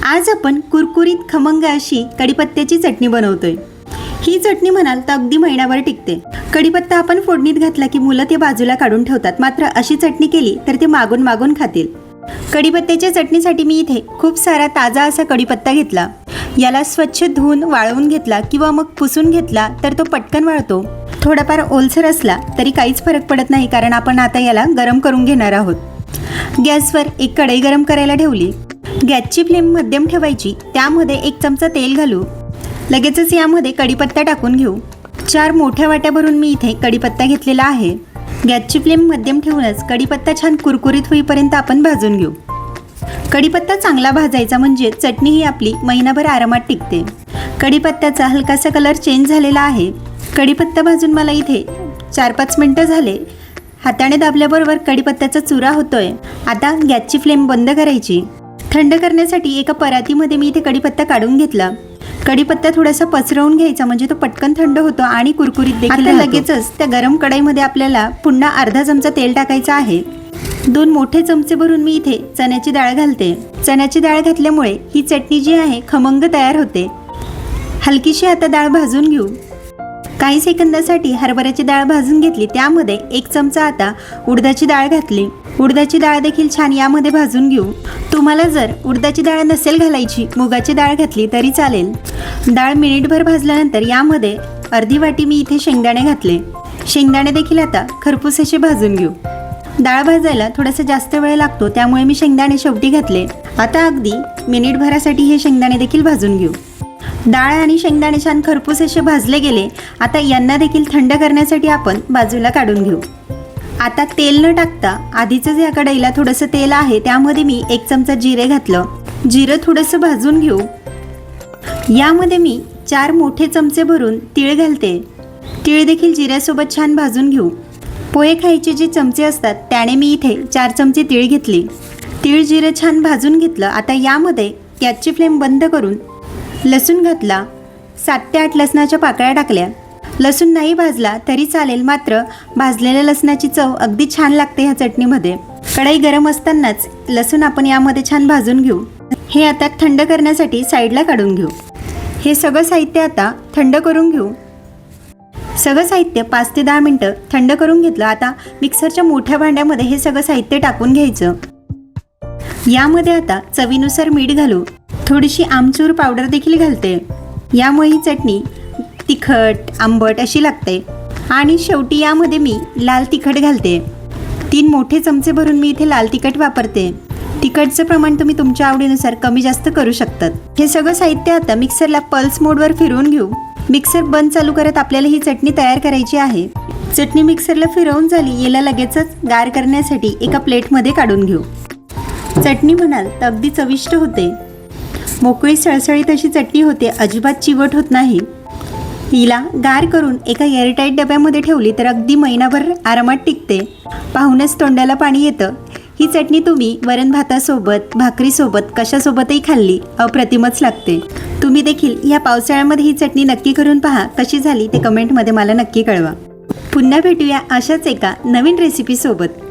आज आपण कुरकुरीत खमंग अशी कढीपत्त्याची चटणी बनवतोय। ही चटणी म्हणाल तर अगदी महिनाभर टिकते। कढीपत्ता आपण फोडणीत घातला की मुलं ते बाजूला काढून ठेवतात, मात्र अशी चटणी केली तर ते मागून मागून खातील। कढीपत्त्याच्या चटणीसाठी मी इथे खूप सारा ताजा असा कढीपत्ता घेतला। याला स्वच्छ धुवून वाळवून घेतला किंवा मग पुसून घेतला तर तो पटकन वाळतो। थोडाफार ओलसर असला तरी काहीच फरक पडत नाही, कारण आपण आता याला गरम करून घेणार आहोत। गॅसवर एक कढई गरम करायला ठेवली। गॅसची फ्लेम मध्यम ठेवायची। त्यामध्ये 1 चमचा तेल घालू। लगेचच यामध्ये कढीपत्ता टाकून घेऊ। 4 मोठ्या वाट्या भरून मी इथे कढीपत्ता घेतलेला आहे। गॅसची फ्लेम मध्यम ठेवूनच कढीपत्ता छान कुरकुरीत होईपर्यंत आपण भाजून घेऊ। कढीपत्ता चांगला भाजायचा म्हणजे चटणी ही आपली महिनाभर आरामात टिकते। कढीपत्त्याचा हलकासा कलर चेंज झालेला आहे। कढीपत्ता भाजून मला इथे 4-5 मिनिटं झाले। हाताने दाबल्याबरोबर कढीपत्त्याचा चुरा होतोय। आता गॅसची फ्लेम बंद करायची। थंड करण्यासाठी एका परातीमध्ये मी इथे कढीपत्ता काढून घेतला। कढीपत्ता थोडासा पसरवून घ्यायचा म्हणजे तो पटकन थंड होतो आणि कुरकुरीत देखील राहतो। लगेचच त्या गरम कढईमध्ये आपल्याला पुन्हा अर्धा चमचा तेल टाकायचं आहे। 2 मोठे चमचे भरून मी इथे चण्याची डाळ घालते। चण्याची डाळ घातल्यामुळे ही चटणी जी आहे खमंग तयार होते। हलकीशी आता डाळ भाजून घेऊ। काही सेकंदासाठी हरभऱ्याची डाळ भाजून घेतली। त्यामध्ये 1 चमचा आता उडदाची डाळ घातली। उडदाची डाळ देखील छान यामध्ये भाजून घेऊ। तुम्हाला जर उडदाची डाळ नसेल घालायची, मुगाची डाळ घातली तरी चालेल। डाळ मिनिटभर भाजल्यानंतर यामध्ये अर्धी वाटी मी इथे शेंगदाणे घातले। शेंगदाणे देखील आता खरपूस असे भाजून घेऊ। डाळ भाजायला थोडासा जास्त वेळ लागतो, त्यामुळे मी शेंगदाणे शेवटी घातले। आता अगदी मिनिटभरासाठी हे शेंगदाणे देखील भाजून घेऊ। डाळ आणि शेंगदाणे छान खरपूस असे भाजले गेले। आता यांना देखील थंड करण्यासाठी आपण बाजूला काढून घेऊ। आता तेल न टाकता आधीच या कढईला थोडंसं तेल आहे, त्यामध्ये मी 1 चमचा जिरे घातलं। जिरं थोडंसं भाजून घेऊ। यामध्ये मी 4 मोठे चमचे भरून तीळ घालते। तीळ देखील जिऱ्यासोबत छान भाजून घेऊ। पोहे खायचे जे चमचे असतात त्याने मी इथे 4 चमचे तीळ घेतली। तीळ जिरे छान भाजून घेतलं। आता यामध्ये गॅसची फ्लेम बंद करून लसूण घातला। 7 ते 8 लसणाच्या पाकळ्या टाकल्या। लसूण नाही भाजला तरी चालेल, मात्र भाजलेल्या लसणाची चव अगदी छान लागते ह्या चटणीमध्ये। कढई गरम असतानाच लसूण आपण यामध्ये छान भाजून घेऊ। हे आता थंड करण्यासाठी साईडला काढून घेऊ। हे सगळं साहित्य आता थंड करून घेऊ। सगळं साहित्य 5 ते 10 मिनिटं थंड करून घेतलं। आता मिक्सरच्या मोठ्या भांड्यामध्ये हे सगळं साहित्य टाकून घ्यायचं। यामध्ये आता चवीनुसार मीठ घालू। थोडीशी आमचूर पावडर देखील घालते। यामुळे ही चटणी तिखट आंबट अशी लागते। आणि शेवटी यामध्ये मी लाल तिखट घालते। 3 मोठे चमचे भरून मी इथे लाल तिखट वापरते। तिखटचं प्रमाण तुम्ही तुमच्या आवडीनुसार कमी जास्त करू शकतात। हे सगळं साहित्य आता मिक्सरला पल्स मोडवर फिरवून घेऊ। मिक्सर बंद चालू करत आपल्याला ही चटणी तयार करायची आहे। चटणी मिक्सरला फिरवून झाली, याला लगेचच गार करण्यासाठी एका प्लेटमध्ये काढून घेऊ। चटणी म्हणाल तर अगदी चविष्ट होते। मोकळी सळसळीत अशी चटणी होते, अजिबात चिवट होत नाही। हिला गार करून एका एअरटाईट डब्यामध्ये ठेवली तर अगदी महिनाभर आरामात टिकते। पाहूनच तोंडाला पाणी येतं। ही चटणी तुम्ही वरण भातासोबत, भाकरीसोबत कशासोबतही खाल्ली अप्रतिमच लागते। तुम्ही देखील या पावसाळ्यामध्ये ही चटणी नक्की करून पहा। कशी झाली ते कमेंटमध्ये मला नक्की कळवा। पुन्हा भेटूया अशाच एका नवीन रेसिपीसोबत।